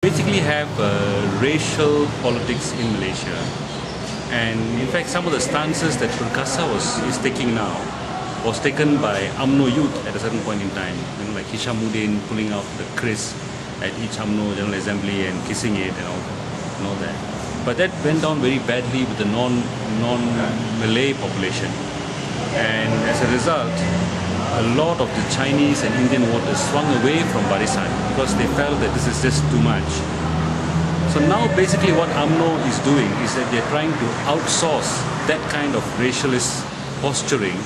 Basically have racial politics in Malaysia, and in fact some of the stances that Perkasa is taking now was taken by UMNO youth at a certain point in time, like Hishamuddin pulling out the kris at each UMNO General Assembly and kissing it and all that. But that went down very badly with the non-Malay population, and as a result a lot of the Chinese and Indian voters swung away from Barisan because they felt that this is just too much. So now basically what UMNO is doing is that they're trying to outsource that kind of racialist posturing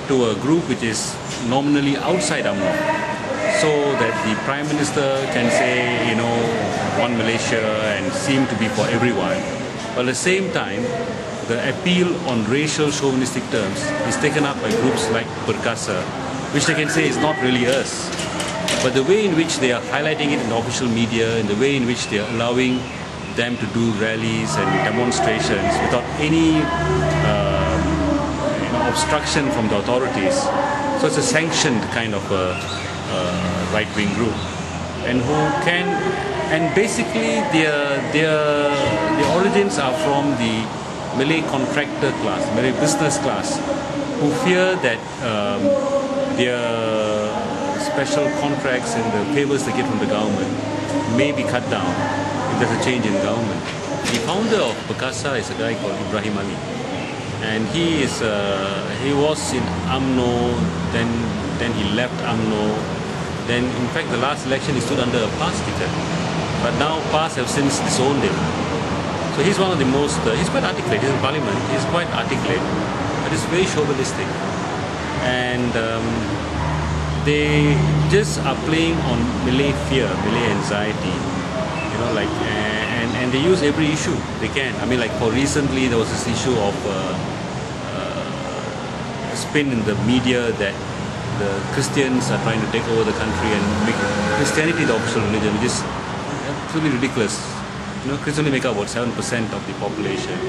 to a group which is nominally outside UMNO, so that the Prime Minister can say, one Malaysia and seem to be for everyone. But at the same time, the appeal on racial chauvinistic terms is taken up by groups like Perkasa, which they can say is not really us. But the way in which they are highlighting it in the official media, and the way in which they are allowing them to do rallies and demonstrations without any obstruction from the authorities. So it's a sanctioned kind of right-wing group, and basically their origins are from the Malay contractor class, Malay business class, who fear that their special contracts and the favors they get from the government may be cut down if there's a change in government. The founder of Perkasa is a guy called Ibrahim Ali, and he was in UMNO, then he left UMNO. Then in fact the last election he stood under a PAS ticket, but now PAS have since disowned him. So he's one of the most, he's quite articulate, he's in parliament, he's quite articulate, but he's very chauvinistic. And they just are playing on Malay fear, Malay anxiety, and they use every issue they can. I mean, like for recently there was this issue of a spin in the media that the Christians are trying to take over the country and make Christianity the official religion, which is absolutely ridiculous. Christians only make up about 7% of the population.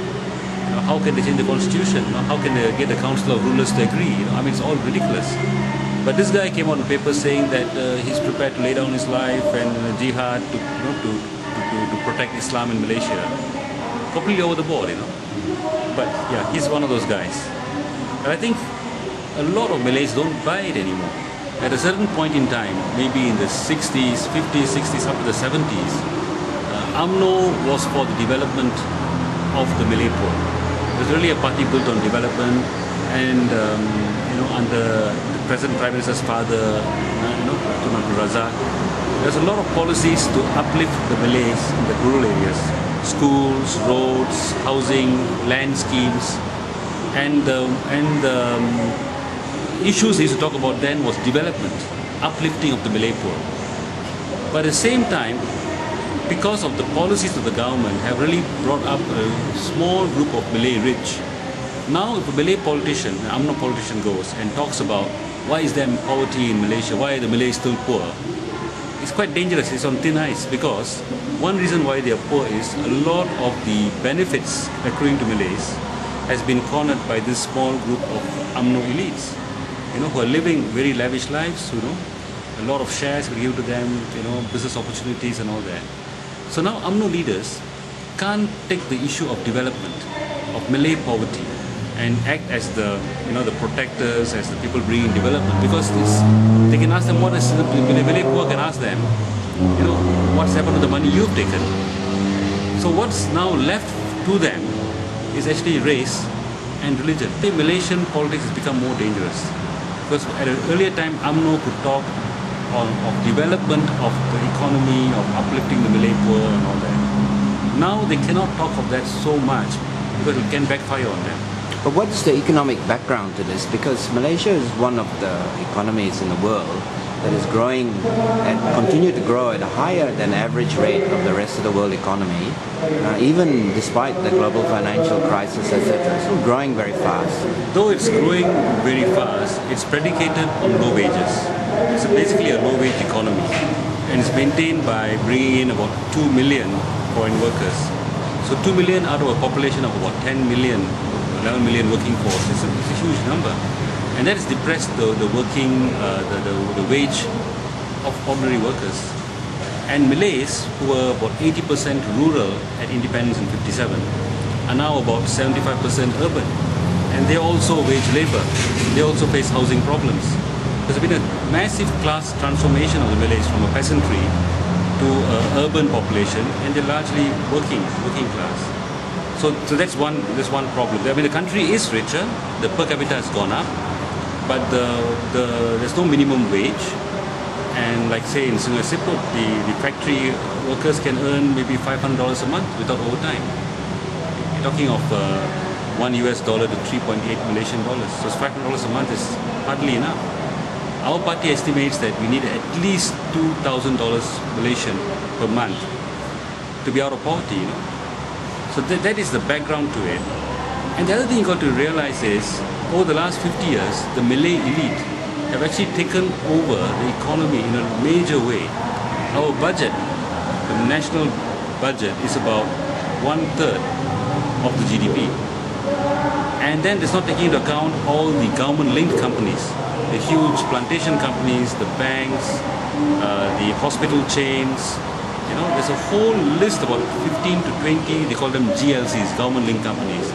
How can they change the constitution? How can they get the council of rulers to agree? I mean, it's all ridiculous. But this guy came on paper saying that he's prepared to lay down his life and jihad to protect Islam in Malaysia. Completely over the board, But yeah, he's one of those guys. And I think a lot of Malays don't buy it anymore. At a certain point in time, maybe in the 60s, 50s, 60s, up to the 70s, UMNO was for the development of the Malay poor. It was really a party built on development, and under the present Prime Minister's father, Dr. Abdul Razak, there's a lot of policies to uplift the Malays in the rural areas: schools, roads, housing, land schemes, and the issues they used to talk about then was development, uplifting of the Malay poor. But at the same time, because of the policies of the government have really brought up a small group of Malay rich. Now if a Malay politician, an UMNO politician goes and talks about why is there poverty in Malaysia, why are the Malays still poor, it's quite dangerous, it's on thin ice, because one reason why they are poor is a lot of the benefits accruing to Malays has been cornered by this small group of UMNO elites, who are living very lavish lives, a lot of shares were given to them, business opportunities and all that. So now UMNO leaders can't take the issue of development, of Malay poverty, and act as the protectors, as the people bringing development, because they can ask them what is the Malay poor can ask them, what's happened to the money you've taken. So what's now left to them is actually race and religion. The Malaysian politics has become more dangerous, because at an earlier time UMNO could talk of development of the economy, of uplifting the Malay poor and all that. Now they cannot talk of that so much because it can backfire on them. But what is the economic background to this? Because Malaysia is one of the economies in the world that is growing and continue to grow at a higher than average rate of the rest of the world economy, even despite the global financial crisis, etc. It's still growing very fast. Though it's growing very fast, it's predicated on low wages. It's basically a low-wage economy, and it's maintained by bringing in about 2 million foreign workers. So 2 million out of a population of about 10 million, 11 million working force. It's a huge number, and that has depressed the wage of ordinary workers. And Malays, who were about 80% rural at independence in 57, are now about 75% urban. And they also wage labor. They also face housing problems. There's been a massive class transformation of the Malays from a peasantry to an urban population, and they're largely working class. So that's one problem. I mean, the country is richer, the per capita has gone up, but there's no minimum wage. And like say in Sungai Siput, the factory workers can earn maybe $500 a month without overtime. You're talking of $1 to 3.8 Malaysian dollars. So $500 a month is hardly enough. Our party estimates that we need at least $2,000 Malaysian per month to be out of poverty, you know. So that is the background to it. And the other thing you got to realize is, over the last 50 years, the Malay elite have actually taken over the economy in a major way. Our budget, the national budget, is about 1/3 of the GDP. And then it's not taking into account all the government-linked companies, the huge plantation companies, the banks, the hospital chains. You know, there's a whole list, about 15 to 20, they call them GLCs, government-linked companies.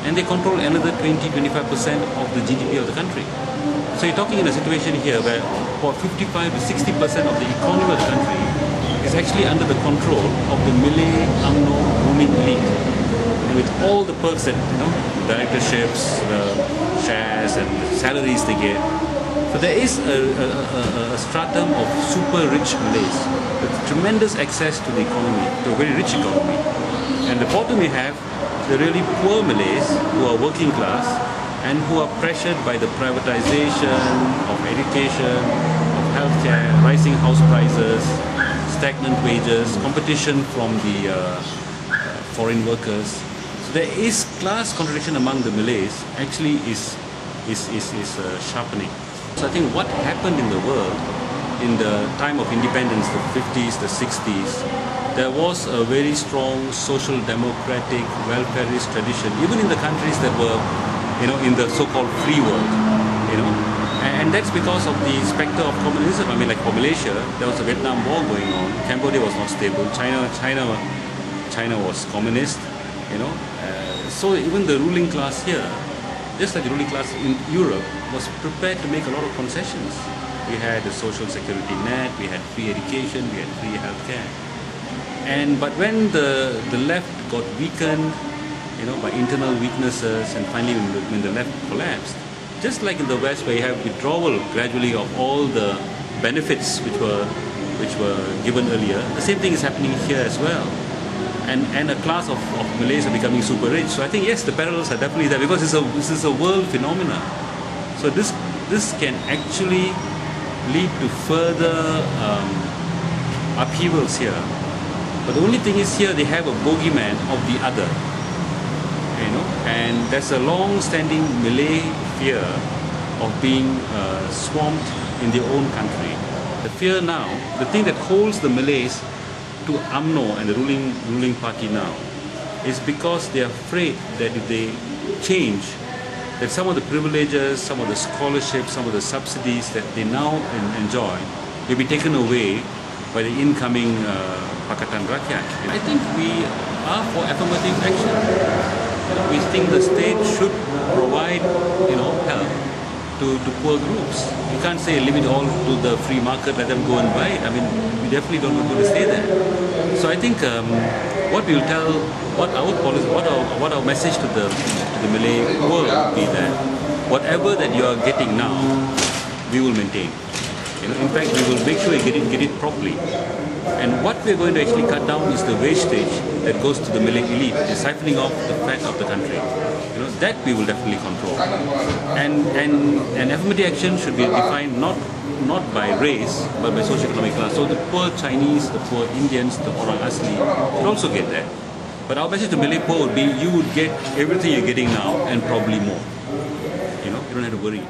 And they control another 20-25% of the GDP of the country. So you're talking in a situation here where about 55 to 60% of the economy of the country is actually under the control of the Malay UMNO ruling elite. And with all the perks that, you know, directorships, shares and salaries they get. So there is a stratum of super rich Malays with tremendous access to the economy, to a very rich economy. And the bottom we have the really poor Malays who are working class and who are pressured by the privatization of education, of healthcare, rising house prices, stagnant wages, competition from the foreign workers. So there is class contradiction among the Malays actually is sharpening. So I think what happened in the world in the time of independence, the 50s, the 60s, there was a very strong social democratic welfareist tradition, even in the countries that were, you know, in the so-called free world, you know. And that's because of the specter of communism. I mean, like for Malaysia, there was a Vietnam War going on. Cambodia was not stable. China was communist, you know. So even the ruling class here, just like the ruling class in Europe, was prepared to make a lot of concessions. We had a social security net, we had free education, we had free healthcare. But when the left got weakened, you know, by internal weaknesses, and finally when the left collapsed, just like in the West where you have withdrawal gradually of all the benefits which were given earlier, the same thing is happening here as well. And a class of Malays are becoming super rich. So I think yes, the parallels are definitely there because this is a world phenomena. So this can actually lead to further upheavals here. But the only thing is here they have a bogeyman of the other, you know, and there's a long-standing Malay fear of being swamped in their own country. The fear now, the thing that holds the Malays to UMNO and the ruling party now, is because they are afraid that if they change, that some of the privileges, some of the scholarships, some of the subsidies that they now enjoy will be taken away by the incoming Pakatan Rakyat. I think we are for affirmative action. We think the state should provide, you know, help to poor groups. You can't say leave it all to the free market, let them go and buy it. I mean, we definitely don't want to stay there. So I think what we'll tell, what our policy, what our message to the Malay world will be that whatever that you are getting now, we will maintain. You know, in fact, we will make sure you get it properly. And what we're going to actually cut down is the wastage that goes to the Malay elite, the siphoning off the fat of the country. You know, that we will definitely control. And affirmative action should be defined not by race, but by socio-economic class. So the poor Chinese, the poor Indians, the Orang Asli should also get that. But our message to Malay poor would be, you would get everything you're getting now and probably more. You know, you don't have to worry.